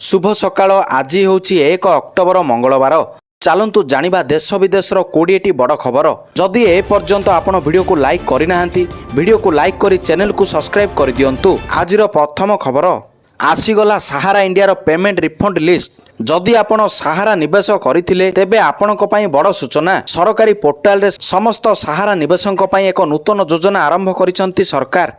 शुभ सकाळ आज हूँ 1 अक्टोबर मंगलवार। चलतु जानिबा देश विदेशर 20टी बड़ खबर। जदि ए पर्यंत आपण वीडियो को लाइक करना वीडियो को लाइक करी चैनल को सब्सक्राइब कर दियंतु। आजिर प्रथम खबर आसीगला सहारा इंडिया पेमेंट रिफंड लिस्ट। जदि आपण सहारा निवेश करथिले तेबे आपणक पई बड़ सूचना। सरकारी पोर्टाल रे समस्त सहारा निवेशक पई एक नूतन योजना आरंभ करिसंती सरकार,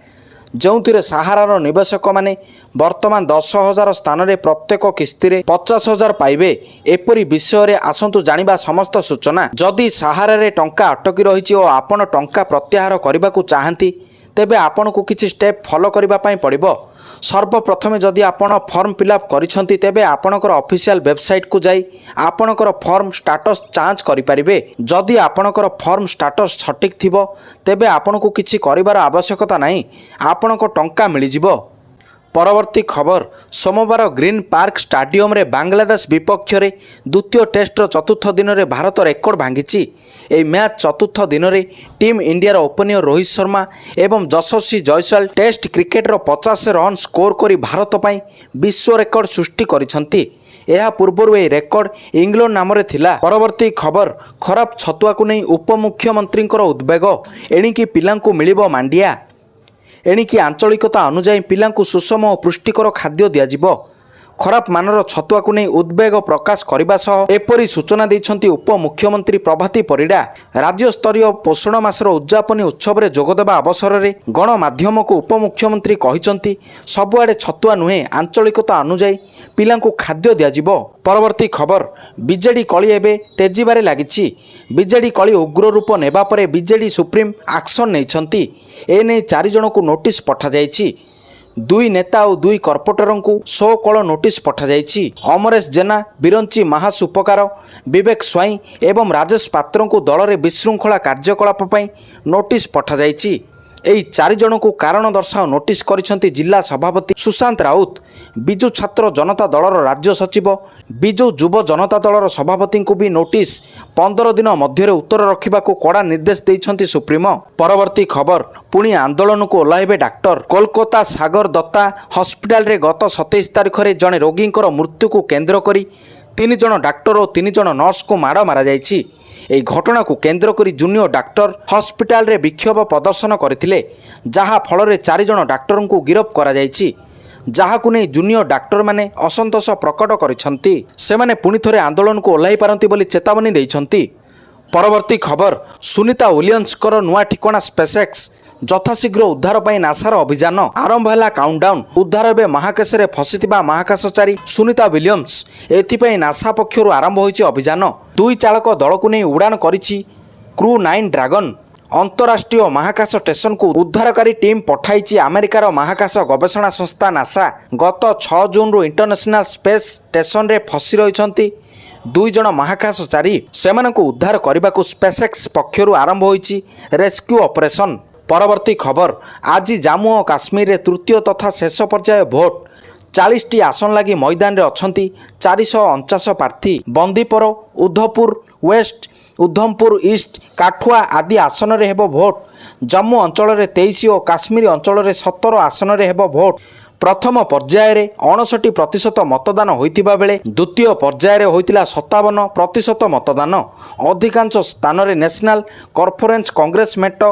जो सहारार निवेशक माने वर्तमान 10,000 स्थान में प्रत्येक किस्ती 50,000 पाइबे। एपरी विषय रे आसंतु जानिबा समस्त सूचना। जदि सहारा रे टंका अटकी रही और आपण टंका प्रत्याहार करने को चाहती तेबे आपण को किछि स्टेप फॉलो करबा पई पड़िबो। सर्वप्रथमे जदि आपण फॉर्म फिलअप करिसंती तेबे आपणकर ऑफिशियल वेबसाइट को जाई आपणकर फॉर्म स्टेटस जांच करि परिबे। जदि आपणकर फॉर्म स्टेटस सठिक थिबो तेबे आपण को किछि करिवार आवश्यकता नाही, आपणको टंका मिलि जिवो। परवर्ती खबर सोमवार ग्रीन पार्क स्टाडियम रे बांग्लादेश विपक्ष रे द्वितीय टेस्टर चतुर्थ दिन में भारत रेकर्ड भांगी। ए मैच चतुर्थ दिन में टीम इंडियार ओपनर रोहित शर्मा एवं Yashasvi Jaiswal test cricketer 50 run score करी भारत पई विश्व रेकर्ड सृष्टि करिसंती। यह पूर्व ए रेकर्ड इंग्लैंड नाम रे थिला। परवर्ती खबर खराब छतुआ को नहीं उपमुख्यमंत्री उद्वेग। एणिकी पिलांकु मिलिबो मांडिया। एणिकी आंचलिकता अनुजाई पिलांकु सुषम और पुष्टिकर खाद्य दियाजिबो। खराब मानर छतुआ को नहीं उद्वेग प्रकाश करने सह एपरी सूचना देइछंती उपमुख्यमंत्री प्रभाती परिडा। राज्य स्तरीय पोषण मासर उद्यापनी उत्सव में जोगदेवा अवसर में गणमाध्यम को उपमुख्यमंत्री कहिसंती सबुआडे छतुआ नुहे आंचलिकता अनुजाई पिलांकु खाद्य दियाजिबो। परवर्ती खबर बीजेडी कली एबे तेजीबारे लागिछि। बीजेडी कली उग्र रूप नेबा परे बीजेडी सुप्रीम एक्शन नैछंती। एने 4 जन को नोटिस पठा जाइछि। 2 नेता और 2 कॉर्पोरेटर को 100 कल नोटिस पठा जाइछि। अमरेश जेना, बिरंची महासुपकार, विवेक स्वाई एवं राजेश पात्र को दल में विशृंखला कार्यकलाप पई नोटिस पठा जाइछि। एई 4 जन को कारण दर्शाओ नोटिस करिसंती जिला सभापति सुशांत राउत, बिजु छात्र जनता दलर राज्य सचिव, बिजु युव जनता दलर सभापति को भी नोटिस 15 दिन मध्य उत्तर रखा कड़ा निर्देश देइछंती सुप्रीमो। परवर्ती खबर पुणी आंदोलन को ओह्लाइबे डाक्टर। कोलकाता सागर दत्ता हस्पिटाल रे गत 27 तारिख में जड़े रोगी मृत्यु को केन्द्र करी 3 जन डाक्टर और 3 जन नर्स को माड़ मारा जाइछि। एही घटना को केन्द्र करी जूनियर डाक्टर हस्पिटाल रे विक्षोभ प्रदर्शन करथिले, जहा फल रे 4 जन डाक्टर को गिरफ्त करा जाइछि। जहाकु नहीं जूनियर डाक्टर माने असंतोष प्रकट करिसंती। सेमाने पुणी थरे आंदोलन को ओह्लाई पारंती बोली चेतावनी देइछंती। परवर्ती खबर सुनीता विलियम्सकर नुआ ठिकाना स्पेसएक्स। यथाशीघ्र उद्धार पर नासार अभियान आरंभ है। काउंटडाउन उद्धार एवं महाकाश में फसीथिबा महाकाशचारी सुनीता विलियम्स। एथिपाई नासा पक्षर आरंभ होइछि अभियान। 2 चालक दल को नहीं उड़ान करिछि क्रू 9 ड्रैगन। अंतरराष्ट्रीय महाकाश स्टेशन को उद्धारकारी टीम पठाई अमेरिकार महाकाश गवेषणा संस्था नासा। गत 6 जून रु इंटरनेशनल स्पेस स्टेशन रे फसी रहिसंती 2 जन महाकाशचारी। सेमानंकु उद्धार करने को स्पेसएक्स पक्षर आरंभ होइछि रेस्क्यू ऑपरेशन। परवर्ती खबर आज जम्मू और काश्मीर तृतीय तथा शेष पर्याय भोट 40टी आसन लगी मैदान रे अछंती 449 प्रार्थी। बंदीपुर, उद्धवपुर वेस्ट, उधमपुर ईस्ट, काठुआ आदि आसन रे हेबो भोट। जम्मू अंचल रे 23 और काश्मीर अंचल रे 17 आसन रे हेबो भोट। प्रथम पर्याय रे 59% मतदान होइतिबा बेले द्वितीय पर्याय रे होइतिला 57% मतदान। अधिकांश स्थान रे नेशनल कॉन्फ्रेंस कांग्रेस मेट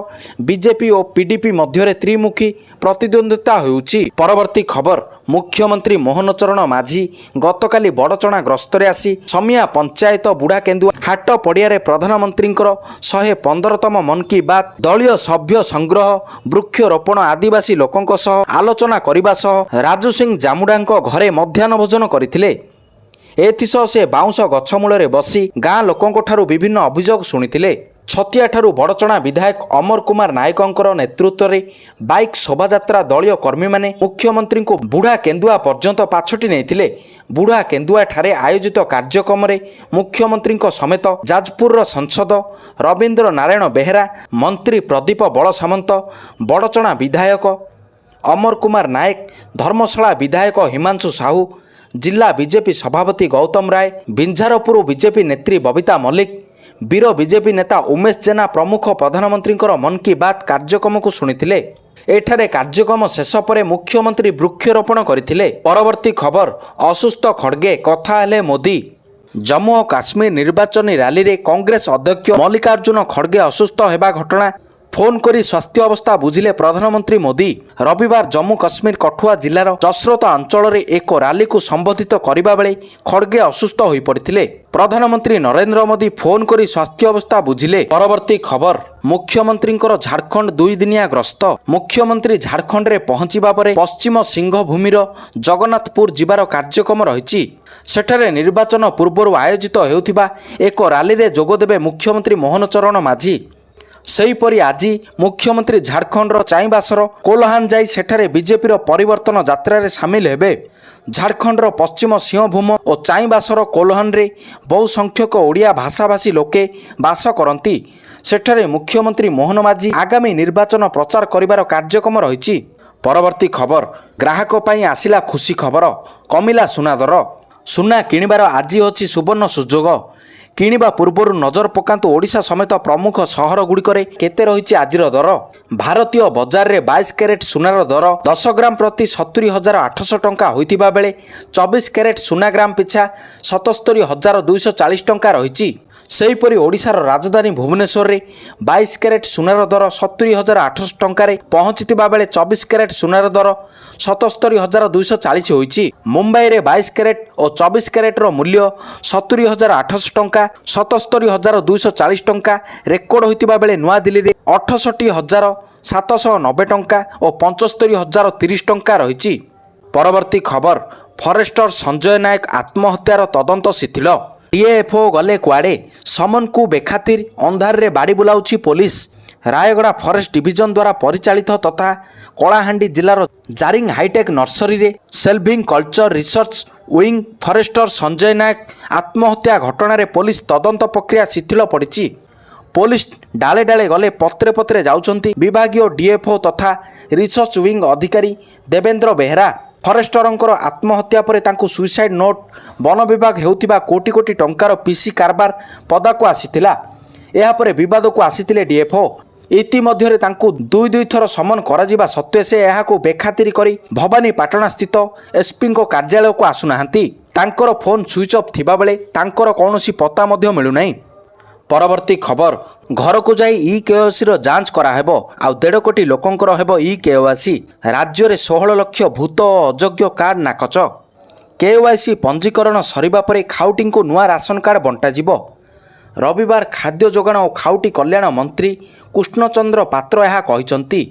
बीजेपी और पीडीपी मध्य त्रिमुखी प्रतिद्वंदिता होउछि। परवर्ती खबर मुख्यमंत्री मोहन चरण माझी गतकाली बड़चणा गस्तर आसी समिया पंचायत बुढ़ा केन्दुआ हाट पड़िया प्रधानमंत्री 115तम मन की बात दलीय सभ्य संग्रह वृक्षरोपण आदिवासी लोकों सह आलोचना करने सह राजू सिंह जामुडा घरे मध्याह्न भोजन करथिले। एथिसह से बाउंश गछमूल बसी गाँ लोकों विभिन्न अभियोग शुणिथिले। छतिया ठारू बड़चणा विधायक अमर कुमार नायकों नेतृत्व में बाइक शोभायात्रा दलीय कर्मी माने मुख्यमंत्री को बुढ़ा केन्दुआ पर्यंत पाछटी नहीं। बुढ़ा केन्दुआ ठारे आयोजित कार्यक्रम में मुख्यमंत्री समेत जाजपुर सांसद रवींद्र नारायण बेहेरा, मंत्री प्रदीप बड़ सामंत, बड़चणा विधायक अमर कुमार नायक, धर्मशाला विधायक हिमांशु साहू, जिला बीजेपी सभापति गौतम राय, बिंझारपुर बीजेपी नेत्री बबिता मल्लिक, वीर बीजेपी नेता उमेश जेना प्रमुख प्रधानमंत्री मन की बात कार्यक्रम को शुणिथिले। ଏଠାରେ କାର୍ଯ୍ୟକ୍ରମ ଶେଷ ପରେ ମୁଖ୍ୟମନ୍ତ୍ରୀ ବୃକ୍ଷରୋପଣ କରିଥିଲେ। ପରବର୍ତ୍ତୀ ଖବର, ଅସୁସ୍ଥ ଖଡ୍ଗେ, କଥା ହେଲେ ମୋଦି। ଜମ୍ମୁ ଓ କାଶ୍ମୀର ନିର୍ବାଚନୀ ରାଲିରେ କଂଗ୍ରେସ ଅଧ୍ୟକ୍ଷ ମଲ୍ଲିକାର୍ଜୁନ ଖଡ୍ଗେ ଅସୁସ୍ଥ ହେବା ଘଟଣା ଫୋନ୍ କରି ସ୍ୱାସ୍ଥ୍ୟ ଅବସ୍ଥା ବୁଝିଲେ ପ୍ରଧାନମନ୍ତ୍ରୀ ମୋଦି। ରବିବାର ଜମ୍ମୁ କାଶ୍ମୀର କଠୁଆ ଜିଲ୍ଲାର ଜସ୍ରୋତା ଅଞ୍ଚଳରେ ଏକ ରାଲିକୁ ସମ୍ବୋଧିତ କରିବା ବେଳେ ଖଡ୍ଗେ ଅସୁସ୍ଥ ହୋଇପଡ଼ିଥିଲେ। ପ୍ରଧାନମନ୍ତ୍ରୀ ନରେନ୍ଦ୍ର ମୋଦି ଫୋନ୍ କରି ସ୍ୱାସ୍ଥ୍ୟ ଅବସ୍ଥା ବୁଝିଲେ। ପରବର୍ତ୍ତୀ ଖବର, ମୁଖ୍ୟମନ୍ତ୍ରୀଙ୍କର ଝାଡ଼ଖଣ୍ଡ 2 ଦିନିଆ ଗସ୍ତ। ମୁଖ୍ୟମନ୍ତ୍ରୀ ଝାଡ଼ଖଣ୍ଡରେ ପହଞ୍ଚିବା ପରେ ପଶ୍ଚିମ ସିଂହଭୂମିର ଜଗନ୍ନାଥପୁର ଯିବାର କାର୍ଯ୍ୟକ୍ରମ ରହିଛି। ସେଠାରେ ନିର୍ବାଚନ ପୂର୍ବରୁ ଆୟୋଜିତ ହେଉଥିବା ଏକ ରାଲିରେ ଯୋଗଦେବେ ମୁଖ୍ୟମନ୍ତ୍ରୀ ମୋହନ ଚରଣ ମାଝୀ। ସେହିପରି ଆଜି ମୁଖ୍ୟମନ୍ତ୍ରୀ ଝାଡ଼ଖଣ୍ଡର ଚାଇବାସର କୋଲ୍ହାନ ଯାଇ ସେଠାରେ ବିଜେପିର ପରିବର୍ତ୍ତନ ଯାତ୍ରାରେ ସାମିଲ ହେବେ। ଝାଡ଼ଖଣ୍ଡର ପଶ୍ଚିମ ସିଂହଭୂମ ଓ ଚାଇବାସର କୋଲ୍ହାନରେ ବହୁ ସଂଖ୍ୟକ ଓଡ଼ିଆ ଭାଷାଭାଷୀ ଲୋକେ ବାସ କରନ୍ତି। ସେଠାରେ ମୁଖ୍ୟମନ୍ତ୍ରୀ ମୋହନ ମାଝୀ ଆଗାମୀ ନିର୍ବାଚନ ପ୍ରଚାର କରିବାର କାର୍ଯ୍ୟକ୍ରମ ରହିଛି। ପରବର୍ତ୍ତୀ ଖବର, ଗ୍ରାହକ ପାଇଁ ଆସିଲା ଖୁସି ଖବର, କମିଲା ସୁନା ଦର। ସୁନା କିଣିବାର ଆଜି ଅଛି ସୁବର୍ଣ୍ଣ ସୁଯୋଗ। କିଣିବା ପୂର୍ବରୁ ନଜର ପକାନ୍ତୁ ଓଡ଼ିଶା ସମେତ ପ୍ରମୁଖ ସହରଗୁଡ଼ିକରେ କେତେ ରହିଛି ଆଜିର ଦର। ଭାରତୀୟ ବଜାରରେ 22 କ୍ୟାରେଟ୍ ସୁନାର ଦର 10 ଗ୍ରାମ ପ୍ରତି 70,800 ଟଙ୍କା ହୋଇଥିବା ବେଳେ 24 କ୍ୟାରେଟ୍ ସୁନା ଗ୍ରାମ ପିଛା 77,240 ଟଙ୍କା ରହିଛି। ସେହିପରି ଓଡ଼ିଶାର ରାଜଧାନୀ ଭୁବନେଶ୍ୱରରେ 22 କ୍ୟାରେଟ୍ ସୁନାର ଦର 70,800 ଟଙ୍କାରେ ପହଞ୍ଚିଥିବା ବେଳେ 24 କ୍ୟାରେଟ୍ ସୁନାର ଦର 77,240 ହୋଇଛି। ମୁମ୍ବାଇରେ 22 କ୍ୟାରେଟ୍ ଓ 24 କ୍ୟାରେଟ୍ର ମୂଲ୍ୟ 70,800 ଟଙ୍କା 77,240 ଟଙ୍କା ରେକର୍ଡ ହୋଇଥିବା ବେଳେ ନୂଆଦିଲ୍ଲୀରେ 68,790 ଟଙ୍କା ଓ 75,030 ଟଙ୍କା ରହିଛି। ପରବର୍ତ୍ତୀ ଖବର, ଫରେଷ୍ଟର ସଞ୍ଜୟ ନାୟକ ଆତ୍ମହତ୍ୟାର ତଦନ୍ତ ଶିଥିଳ। ଡିଏଫ୍ଓ ଗଲେ କୁଆଡ଼େ, ସମନକୁ ବେଖାତିର, ଅନ୍ଧାରରେ ବାଡ଼ି ବୁଲାଉଛି ପୋଲିସ। ରାୟଗଡ଼ା ଫରେଷ୍ଟ ଡିଭିଜନ ଦ୍ୱାରା ପରିଚାଳିତ ତଥା କଳାହାଣ୍ଡି ଜିଲ୍ଲାର ଜାରିଙ୍ଗ ହାଇଟେକ୍ ନର୍ସରୀରେ silviculture research wing forester Sanjay Nayak ଆତ୍ମହତ୍ୟା ଘଟଣାରେ ପୋଲିସ ତଦନ୍ତ ପ୍ରକ୍ରିୟା ଶିଥିଳ ପଡ଼ିଛି। ପୋଲିସ ଡାଳେ ଡାଳେ ଗଲେ ପତ୍ରେ ପତ୍ରେ ଯାଉଛନ୍ତି ବିଭାଗୀୟ ଡିଏଫ୍ଓ ତଥା ରିସର୍ଚ୍ଚ ୱିଙ୍ଗ ଅଧିକାରୀ ଦେବେନ୍ଦ୍ର ବେହେରା। ଫରେଷ୍ଟରଙ୍କର ଆତ୍ମହତ୍ୟା ପରେ ତାଙ୍କୁ ସୁଇସାଇଡ୍ ନୋଟ୍, ବନ ବିଭାଗ ହେଉଥିବା କୋଟି କୋଟି ଟଙ୍କାର ପିସି କାରବାର ପଦାକୁ ଆସିଥିଲା। ଏହାପରେ ବିବାଦକୁ ଆସିଥିଲେ ଡିଏଫ୍ଓ। ଇତିମଧ୍ୟରେ ତାଙ୍କୁ ଦୁଇ ଥର ସମନ କରାଯିବା ସତ୍ତ୍ୱେ ସେ ଏହାକୁ ବେଖାତିର କରି ଭବାନୀପାଟଣା ସ୍ଥିତ ଏସ୍ପିଙ୍କ କାର୍ଯ୍ୟାଳୟକୁ ଆସୁନାହାନ୍ତି। ତାଙ୍କର ଫୋନ୍ ସୁଇଚ୍ ଅଫ୍ ଥିବାବେଳେ ତାଙ୍କର କୌଣସି ପତ୍ତା ମଧ୍ୟ ମିଳୁନାହିଁ। ପରବର୍ତ୍ତୀ ଖବର, ଘରକୁ ଯାଇ ଇକେୱାଇସିର ଯାଞ୍ଚ କରାହେବ। ଆଉ 1.5 କୋଟି ଲୋକଙ୍କର ହେବ ଇକେୱାଇସି। ରାଜ୍ୟରେ 16 ଲକ୍ଷ ଭୂତ ଓ ଅଯୋଗ୍ୟ କାର୍ଡ ନାକଚ। କେୱାଇସି ପଞ୍ଜୀକରଣ ସରିବା ପରେ ଖାଉଟିଙ୍କୁ ନୂଆ ରାସନ କାର୍ଡ ବଣ୍ଟାଯିବ। ରବିବାର ଖାଦ୍ୟ ଯୋଗାଣ ଓ ଖାଉଟି କଲ୍ୟାଣ ମନ୍ତ୍ରୀ କୃଷ୍ଣଚନ୍ଦ୍ର ପାତ୍ର ଏହା କହିଛନ୍ତି।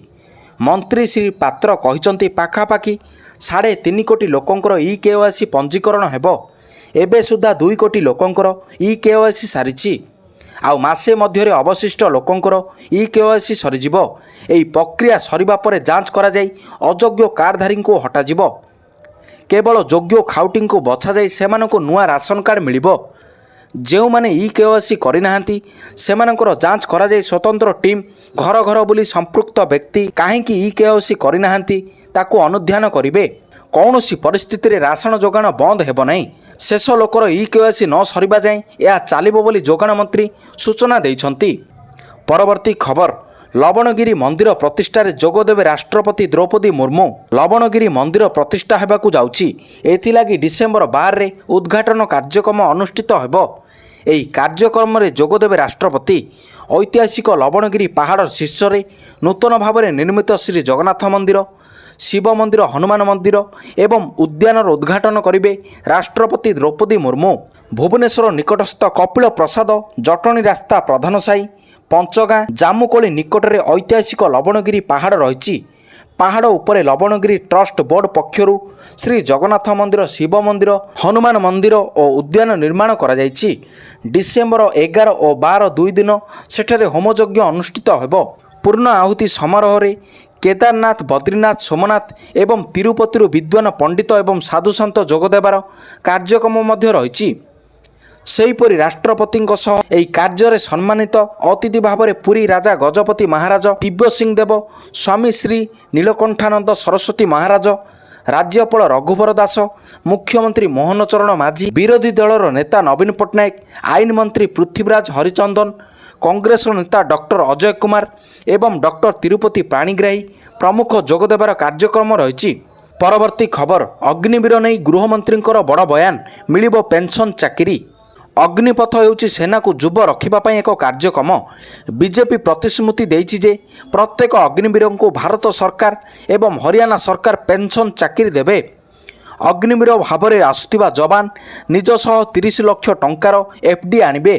ମନ୍ତ୍ରୀ ଶ୍ରୀ ପାତ୍ର କହିଛନ୍ତି ପାଖାପାଖି 3.5 କୋଟି ଲୋକଙ୍କର ଇକେୱାଇସି ପଞ୍ଜୀକରଣ ହେବ। ଏବେ ସୁଦ୍ଧା 2 କୋଟି ଲୋକଙ୍କର ଇକେୱାଇସି ସାରିଛି। ଆଉ ମାସେ ମଧ୍ୟରେ ଅବଶିଷ୍ଟ ଲୋକଙ୍କର ଇକେୱାଇସି ସରିଯିବ। ଏହି ପ୍ରକ୍ରିୟା ସରିବା ପରେ ଯାଞ୍ଚ କରାଯାଇ ଅଯୋଗ୍ୟ କାର୍ଡଧାରୀଙ୍କୁ ହଟାଯିବ। କେବଳ ଯୋଗ୍ୟ ଖାଉଟିଙ୍କୁ ବଛାଯାଇ ସେମାନଙ୍କୁ ନୂଆ ରାସନ କାର୍ଡ ମିଳିବ। ଯେଉଁମାନେ ଇକେୱାଇସି କରିନାହାନ୍ତି ସେମାନଙ୍କର ଯାଞ୍ଚ କରାଯାଇ ସ୍ୱତନ୍ତ୍ର ଟିମ୍ ଘର ଘର ବୁଲି ସମ୍ପୃକ୍ତ ବ୍ୟକ୍ତି କାହିଁକି ଇକେୱାଇସି କରିନାହାନ୍ତି ତାକୁ ଅନୁଧ୍ୟାନ କରିବେ। କୌଣସି ପରିସ୍ଥିତିରେ ରାସନ ଯୋଗାଣ ବନ୍ଦ ହେବ ନାହିଁ। ଶେଷ ଲୋକର ଇକେୱାଇସି ନ ସରିବା ଯାଏଁ ଏହା ଚାଲିବ ବୋଲି ଯୋଗାଣ ମନ୍ତ୍ରୀ ସୂଚନା ଦେଇଛନ୍ତି। ପରବର୍ତ୍ତୀ ଖବର, ଲବଣଗିରି ମନ୍ଦିର ପ୍ରତିଷ୍ଠାରେ ଯୋଗଦେବେ ରାଷ୍ଟ୍ରପତି ଦ୍ରୌପଦୀ ମୁର୍ମୁ। ଲବଣଗିରି ମନ୍ଦିର ପ୍ରତିଷ୍ଠା ହେବାକୁ ଯାଉଛି। ଏଥିଲାଗି ଡିସେମ୍ବର 12ରେ ଉଦ୍ଘାଟନ କାର୍ଯ୍ୟକ୍ରମ ଅନୁଷ୍ଠିତ ହେବ। ଏହି କାର୍ଯ୍ୟକ୍ରମରେ ଯୋଗଦେବେ ରାଷ୍ଟ୍ରପତି। ଐତିହାସିକ ଲବଣଗିରି ପାହାଡ଼ ଶୀର୍ଷରେ ନୂତନ ଭାବରେ ନିର୍ମିତ ଶ୍ରୀ ଜଗନ୍ନାଥ ମନ୍ଦିର, ଶିବ ମନ୍ଦିର, ହନୁମାନ ମନ୍ଦିର ଏବଂ ଉଦ୍ୟାନର ଉଦ୍ଘାଟନ କରିବେ ରାଷ୍ଟ୍ରପତି ଦ୍ରୌପଦୀ ମୁର୍ମୁ। ଭୁବନେଶ୍ୱର ନିକଟସ୍ଥ କପିଳ ପ୍ରସାଦ ଜଟଣୀ ରାସ୍ତା ପ୍ରଧାନ ସାହି ପଞ୍ଚଗାଁ ଜାମୁକୋଳି ନିକଟରେ ଐତିହାସିକ ଲବଣଗିରି ପାହାଡ଼ ରହିଛି। ପାହାଡ଼ ଉପରେ ଲବଣଗିରି ଟ୍ରଷ୍ଟ ବୋର୍ଡ ପକ୍ଷରୁ ଶ୍ରୀ ଜଗନ୍ନାଥ ମନ୍ଦିର, ଶିବ ମନ୍ଦିର, ହନୁମାନ ମନ୍ଦିର ଓ ଉଦ୍ୟାନ ନିର୍ମାଣ କରାଯାଇଛି। ଡିସେମ୍ବର 11 ଓ 12 2 ଦିନ ସେଠାରେ ହୋମଯଜ୍ଞ ଅନୁଷ୍ଠିତ ହେବ। ପୂର୍ଣ୍ଣ ଆହୁତି ସମାରୋହରେ କେଦାରନାଥ, ବଦ୍ରିନାଥ, ସୋମନାଥ ଏବଂ ତିରୁପତିରୁ ବିଦ୍ୱାନ ପଣ୍ଡିତ ଏବଂ ସାଧୁସନ୍ଥ ଯୋଗଦେବାର କାର୍ଯ୍ୟକ୍ରମ ମଧ୍ୟ ରହିଛି। ସେହିପରି ରାଷ୍ଟ୍ରପତିଙ୍କ ସହ ଏହି କାର୍ଯ୍ୟରେ ସମ୍ମାନିତ ଅତିଥି ଭାବରେ ପୁରୀ ରାଜା ଗଜପତି ମହାରାଜ ଦିବ୍ୟ ସିଂ ଦେବ, ସ୍ୱାମୀ ଶ୍ରୀ ନୀଳକଣ୍ଠାନନ୍ଦ ସରସ୍ୱତୀ ମହାରାଜ, ରାଜ୍ୟପାଳ ରଘୁବର ଦାସ, ମୁଖ୍ୟମନ୍ତ୍ରୀ ମୋହନ ଚରଣ ମାଝୀ, ବିରୋଧୀ ଦଳର ନେତା ନବୀନ ପଟ୍ଟନାୟକ, ଆଇନ ମନ୍ତ୍ରୀ ପୃଥ୍ୱୀରାଜ ହରିଚନ୍ଦନ, କଂଗ୍ରେସର ନେତା ଡକ୍ଟର ଅଜୟ କୁମାର ଏବଂ ଡକ୍ଟର ତିରୁପତି ପାଣିଗ୍ରାହୀ ପ୍ରମୁଖ ଯୋଗଦେବାର କାର୍ଯ୍ୟକ୍ରମ ରହିଛି। ପରବର୍ତ୍ତୀ ଖବର, ଅଗ୍ନିବୀର ନେଇ ଗୃହମନ୍ତ୍ରୀଙ୍କର ବଡ଼ ବୟାନ, ମିଳିବ ପେନ୍ସନ୍ ଚାକିରି। ଅଗ୍ନିପଥ ହେଉଛି ସେନାକୁ ଯୁବ ରଖିବା ପାଇଁ ଏକ କାର୍ଯ୍ୟକ୍ରମ। ବିଜେପି ପ୍ରତିଶ୍ରୁତି ଦେଇଛି ଯେ ପ୍ରତ୍ୟେକ ଅଗ୍ନିବୀରଙ୍କୁ ଭାରତ ସରକାର ଏବଂ ହରିୟାଣା ସରକାର ପେନ୍ସନ୍ ଚାକିରି ଦେବେ। ଅଗ୍ନିବୀର ଭାବରେ ଆସୁଥିବା ଯବାନ ନିଜ ସହ 30 ଲକ୍ଷ ଟଙ୍କାର ଏଫ୍ଡି ଆଣିବେ।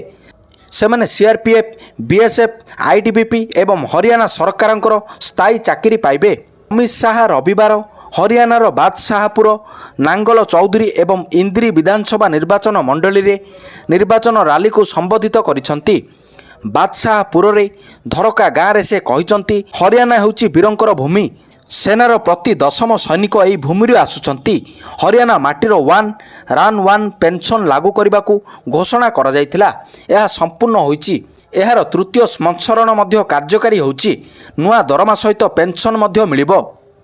ସେମାନେ ସିଆର୍ପିଏଫ୍, ବିଏସ୍ଏଫ୍, ଆଇଟିବିପି ଏବଂ ହରିୟାଣା ସରକାରଙ୍କର ସ୍ଥାୟୀ ଚାକିରି ପାଇବେ। ଅମିତ ଶାହା ରବିବାର ହରିୟାଣାର ବାଦଶାହପୁର, ନାଙ୍ଗଲ ଚୌଧୁରୀ ଏବଂ ଇନ୍ଦ୍ରି ବିଧାନସଭା ନିର୍ବାଚନ ମଣ୍ଡଳୀରେ ନିର୍ବାଚନ ରାଲିକୁ ସମ୍ବୋଧିତ କରିଛନ୍ତି। ବାଦଶାହପୁରରେ ଧରକା ଗାଁରେ ସେ କହିଛନ୍ତି, ହରିୟାଣା ହେଉଛି ବୀରଙ୍କର ଭୂମି। ସେନାର ପ୍ରତି 10ମ ସୈନିକ ଏହି ଭୂମିରୁ ଆସୁଛନ୍ତି। ହରିୟାଣା ମାଟିର ରାନ୍ ୱାନ୍ ପେନ୍ସନ୍ ଲାଗୁ କରିବାକୁ ଘୋଷଣା କରାଯାଇଥିଲା। ଏହା ସମ୍ପୂର୍ଣ୍ଣ ହୋଇଛି। ଏହାର ତୃତୀୟ ସଂସ୍କରଣ ମଧ୍ୟ କାର୍ଯ୍ୟକାରୀ ହେଉଛି। ନୂଆ ଦରମା ସହିତ ପେନ୍ସନ୍ ମଧ୍ୟ ମିଳିବ।